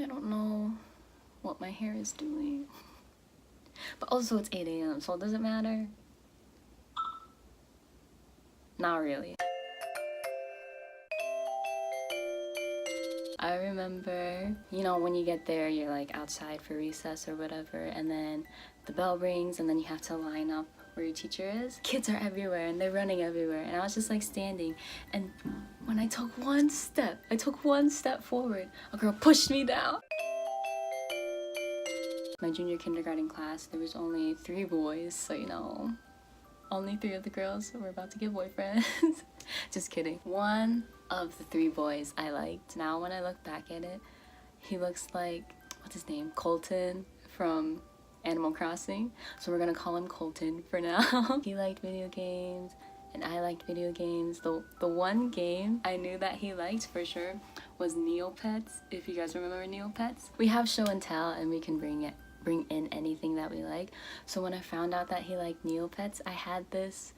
I don't know what my hair is doing. But also it's 8 a.m. so does it matter? Not really. I remember, you know, when you get there, you're like outside for recess or whatever, and then the bell rings and then you have to line up where your teacher is. Kids are everywhere and they're running everywhere, and I was just like standing, and when I took one step forward, a girl pushed me down. My junior kindergarten class, there was only 3 boys, so you know, only 3 of the girls were about to get boyfriends. Just kidding. One of the 3 boys I liked. Now when I look back at it, he looks like, what's his name? Colton from Animal Crossing. So we're gonna call him Colton for now. He liked video games and I liked video games. The one game I knew that he liked for sure was Neopets, if you guys remember Neopets. We have show and tell and we can bring in anything that we like. So when I found out that he liked Neopets, I had this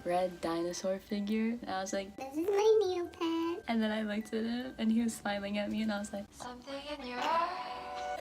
red dinosaur figure and I was like, this is my Neopet. And then I looked at him and he was smiling at me and I was like, something in your eyes.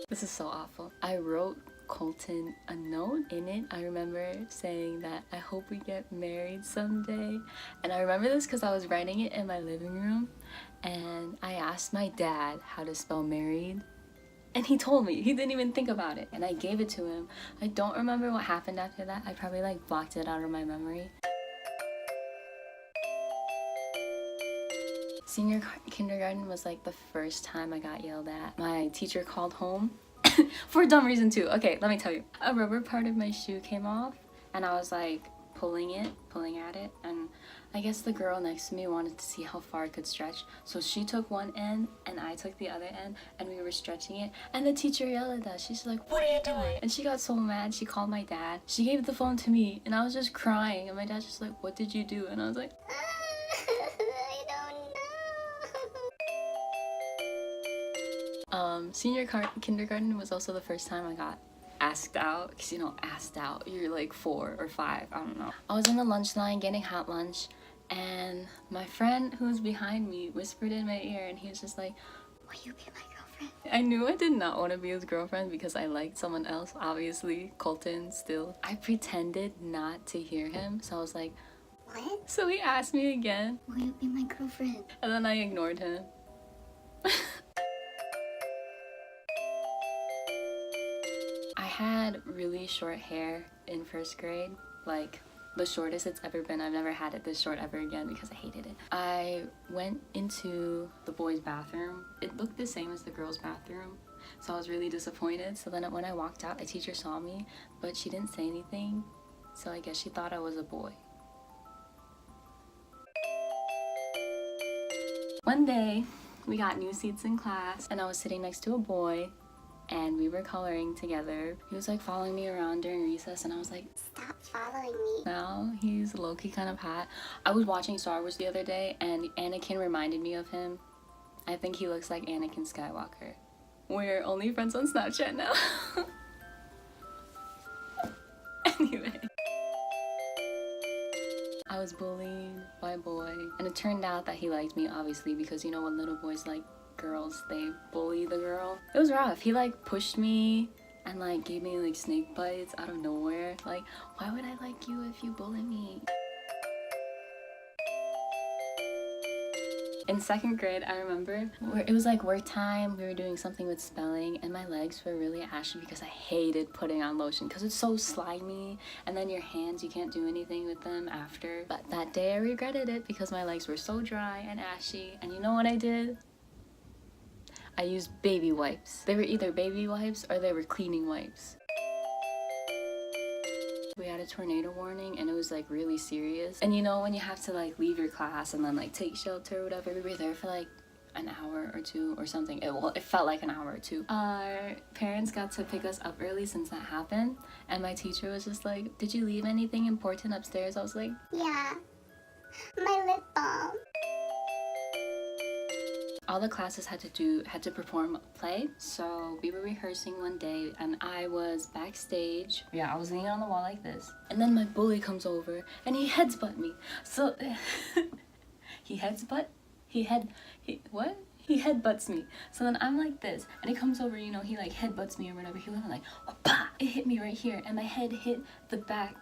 This is so awful. I wrote Colton a note. In it I remember saying that I hope we get married someday, and I remember this because I was writing it in my living room and I asked my dad how to spell married. And he told me. He didn't even think about it. And I gave it to him. I don't remember what happened after that. I probably like blocked it out of my memory. Senior kindergarten was like the first time I got yelled at. My teacher called home for a dumb reason too. Okay, let me tell you. A rubber part of my shoe came off and I was like pulling at it, and I guess the girl next to me wanted to see how far it could stretch, so she took one end and I took the other end and we were stretching it, and the teacher yelled at us. She's like, what are you doing? And she got so mad, she called my dad. She gave the phone to me and I was just crying, and my dad's just like, what did you do? And I was like, I don't know. Senior kindergarten was also the first time I got asked out, because you know, asked out, you're like 4 or 5, I don't know. I was in the lunch line getting hot lunch and my friend who was behind me whispered in my ear and he was just like, will you be my girlfriend? I knew I did not want to be his girlfriend because I liked someone else, obviously, Colton still. I pretended not to hear him, so I was like, what? So he asked me again, will you be my girlfriend? And then I ignored him. I had really short hair in 1st grade, like the shortest it's ever been. I've never had it this short ever again because I hated it. I went into the boys' bathroom. It looked the same as the girls' bathroom, so I was really disappointed. So then when I walked out, a teacher saw me, but she didn't say anything, so I guess she thought I was a boy. One day, we got new seats in class, and I was sitting next to a boy, and we were coloring together. He was like following me around during recess and I was like, stop following me. Now he's low-key kind of hot. I was watching Star Wars the other day and Anakin reminded me of him. I think he looks like Anakin Skywalker. We're only friends on Snapchat now. Anyway. I was bullied by a boy and it turned out that he liked me, obviously, because you know when little boys like girls, they bully the girl. It was rough. He like pushed me and like gave me like snake bites out of nowhere. Like, why would I like you if you bully me? In 2nd grade, I remember it was like work time. We were doing something with spelling and my legs were really ashy because I hated putting on lotion because it's so slimy, and then your hands, you can't do anything with them after. But that day I regretted it because my legs were so dry and ashy, and you know what I did? I used baby wipes. They were either baby wipes or they were cleaning wipes. We had a tornado warning and it was like really serious. And you know when you have to like leave your class and then like take shelter or whatever, we were there for like an hour or 2 or something. It felt like an hour or 2. Our parents got to pick us up early since that happened, and my teacher was just like, did you leave anything important upstairs? I was like, yeah, my lip balm. All the classes had to perform a play, so we were rehearsing one day and I was backstage. Yeah, I was leaning on the wall like this, and then my bully comes over and he headsbutt me. So he he headbutts me. So then I'm like this, and he comes over, you know, he like headbutts me or whatever. He went like, "Wah-pa!" It hit me right here, and my head hit the back.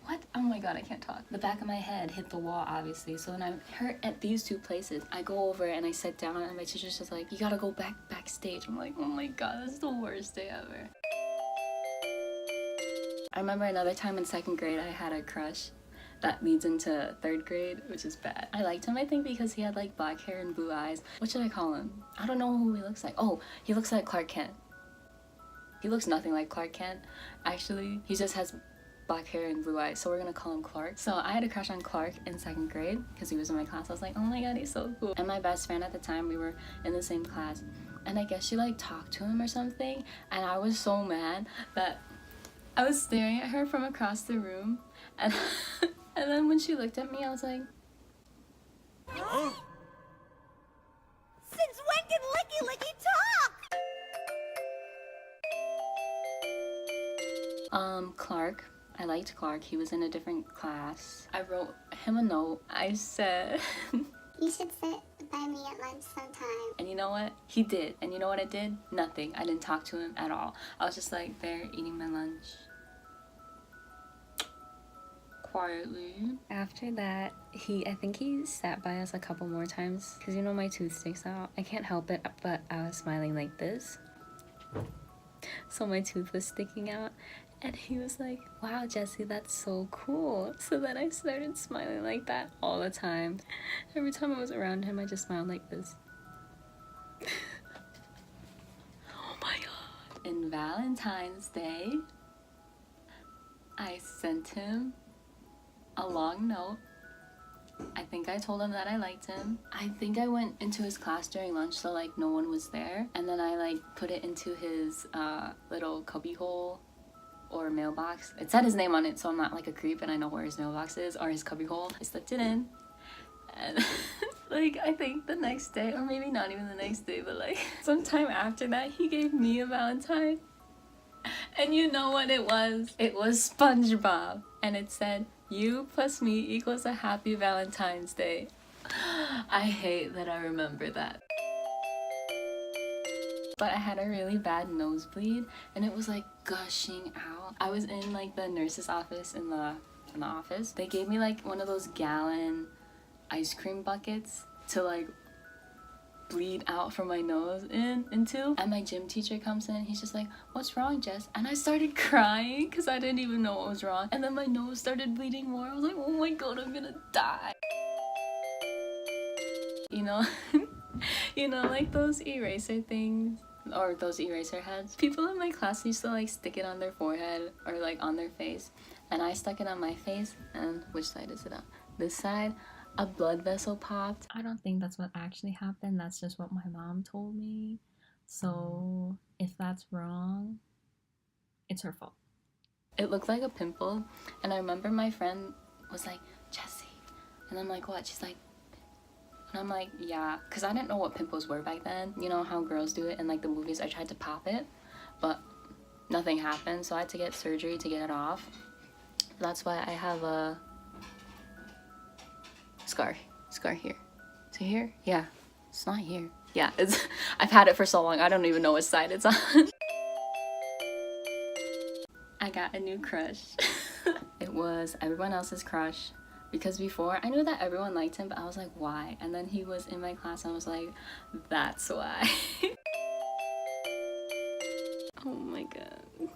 What? Oh my god, I can't talk. The back of my head hit the wall, obviously. So when I'm hurt at these two places, I go over and I sit down, and my teacher's just like, "You gotta go backstage." I'm like, oh my god, this is the worst day ever. I remember another time in 2nd grade, I had a crush that leads into 3rd grade, which is bad. I liked him, I think, because he had like black hair and blue eyes. What should I call him? I don't know who he looks like. Oh, he looks like Clark Kent. He looks nothing like Clark Kent. Actually, he just has black hair and blue eyes, so we're gonna call him Clark. So I had a crush on Clark in 2nd grade because he was in my class. I was like, oh my god, he's so cool. And my best friend at the time, we were in the same class, and I guess she like talked to him or something, and I was so mad that I was staring at her from across the room, and and then when she looked at me, I was like, huh? Since when can Licky Licky talk? Clark. I liked Clark. He was in a different class. I wrote him a note. I said, you should sit by me at lunch sometime. And you know what? He did. And you know what I did? Nothing. I didn't talk to him at all. I was just like there eating my lunch. Quietly. After that, I think he sat by us a couple more times. Because you know my tooth sticks out. I can't help it, but I was smiling like this. So my tooth was sticking out. And he was like, wow, Jessie, that's so cool. So then I started smiling like that all the time. Every time I was around him, I just smiled like this. Oh my god. In Valentine's Day, I sent him a long note. I think I told him that I liked him. I think I went into his class during lunch, so like no one was there. And then I like put it into his little cubby hole or mailbox. It said his name on it, so I'm not like a creep and I know where his mailbox is or his cubby hole. I slipped it in, and like I think the next day, or maybe not even the next day, but like sometime after that, he gave me a Valentine. And you know what it was? It was SpongeBob, and it said, "You plus me equals a happy Valentine's Day." I hate that I remember that. But I had a really bad nosebleed, and it was like gushing out. I was in like the nurse's office in the office. They gave me like one of those gallon ice cream buckets to like bleed out from my nose into. And my gym teacher comes in, he's just like, "What's wrong, Jess?" And I started crying because I didn't even know what was wrong. And then my nose started bleeding more. I was like, oh my god, I'm gonna die. You know, you know, like those eraser things, or those eraser heads. People in my class used to like stick it on their forehead or like on their face, and I stuck it on my face. And which side is it on? This side. A blood vessel popped. I don't think that's what actually happened. That's just what my mom told me. So if that's wrong, it's her fault. It looked like a pimple, and I remember my friend was like, "Jessie," and I'm like, "What?" She's like, and I'm like, "Yeah," because I didn't know what pimples were back then. You know how girls do it in like the movies. I tried to pop it, but nothing happened, so I had to get surgery to get it off. That's why I have a scar here. To here? Yeah. It's not here. Yeah, it's I've had it for so long, I don't even know which side it's on. I got a new crush. It was everyone else's crush, because before I knew that everyone liked him, but I was like, why? And then he was in my class and I was like, that's why. Oh my god.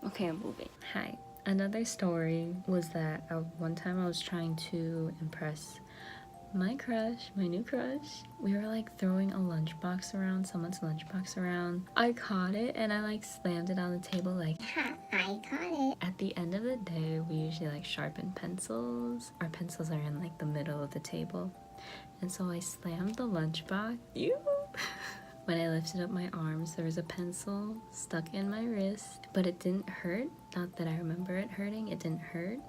Okay, I'm moving. Hi. Another story was that one time I was trying to impress my crush, my new crush. We were like throwing a lunchbox around, someone's lunchbox around. I caught it and I like slammed it on the table like, Ha, I caught it. At the end of the day, we usually like sharpen pencils. Our pencils are in like the middle of the table. And so I slammed the lunchbox. When I lifted up my arms, there was a pencil stuck in my wrist, but it didn't hurt. Not that I remember it hurting, it didn't hurt.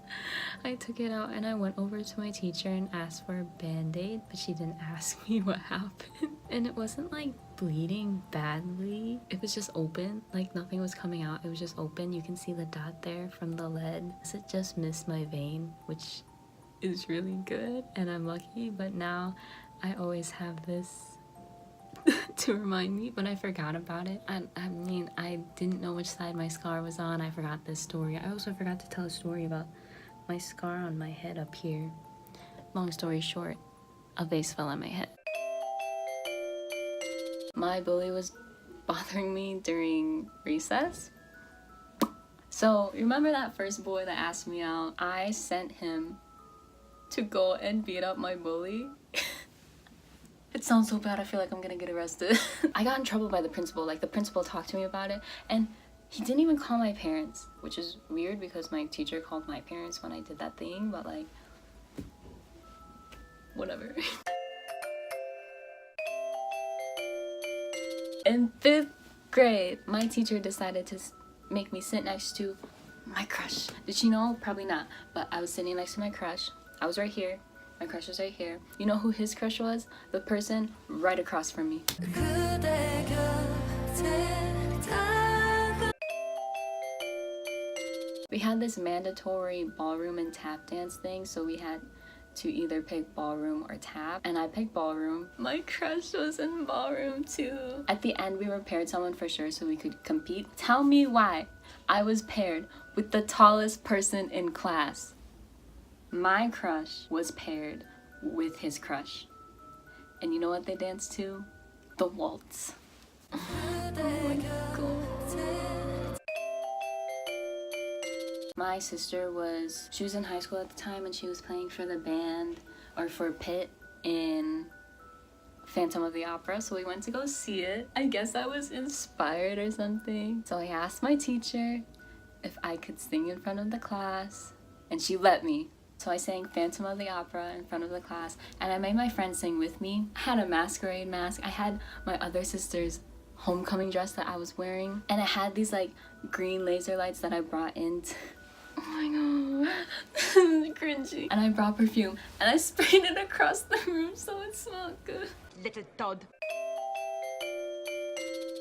I took it out and I went over to my teacher and asked for a band-aid, but she didn't ask me what happened. And it wasn't like bleeding badly. It was just open, like nothing was coming out. It was just open. You can see the dot there from the lead. So it just missed my vein, which is really good and I'm lucky, but now I always have this to remind me, but I forgot about it. I mean, I didn't know which side my scar was on. I forgot this story. I also forgot to tell a story about my scar on my head up here. Long story short, a vase fell on my head. My bully was bothering me during recess. So remember that first boy that asked me out? I sent him to go and beat up my bully. It sounds so bad, I feel like I'm gonna get arrested. I got in trouble by the principal. Like, the principal talked to me about it, and he didn't even call my parents, which is weird because my teacher called my parents when I did that thing, but like, whatever. In 5th grade, my teacher decided to make me sit next to my crush. Did she know? Probably not, but I was sitting next to my crush. I was right here. My crush was right here. You know who his crush was? The person right across from me. We had this mandatory ballroom and tap dance thing, so we had to either pick ballroom or tap, and I picked ballroom. My crush was in ballroom too. At the end, we were paired someone for sure so we could compete. Tell me why I was paired with the tallest person in class. My crush was paired with his crush. And you know what they danced to? The waltz. Oh my God. My sister she was in high school at the time, and she was playing for the band, or for Pitt, in Phantom of the Opera, so we went to go see it. I guess I was inspired or something. So I asked my teacher if I could sing in front of the class, and she let me. So I sang Phantom of the Opera in front of the class, and I made my friends sing with me. I had a masquerade mask. I had my other sister's homecoming dress that I was wearing, and I had these like green laser lights that I brought in. Oh my God, this is cringy. And I brought perfume, and I sprayed it across the room so it smelled good. Little Todd.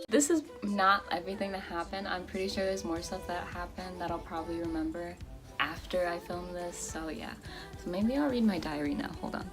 This is not everything that happened. I'm pretty sure there's more stuff that happened that I'll probably remember after I film this, so yeah. So maybe I'll read my diary now. Hold on.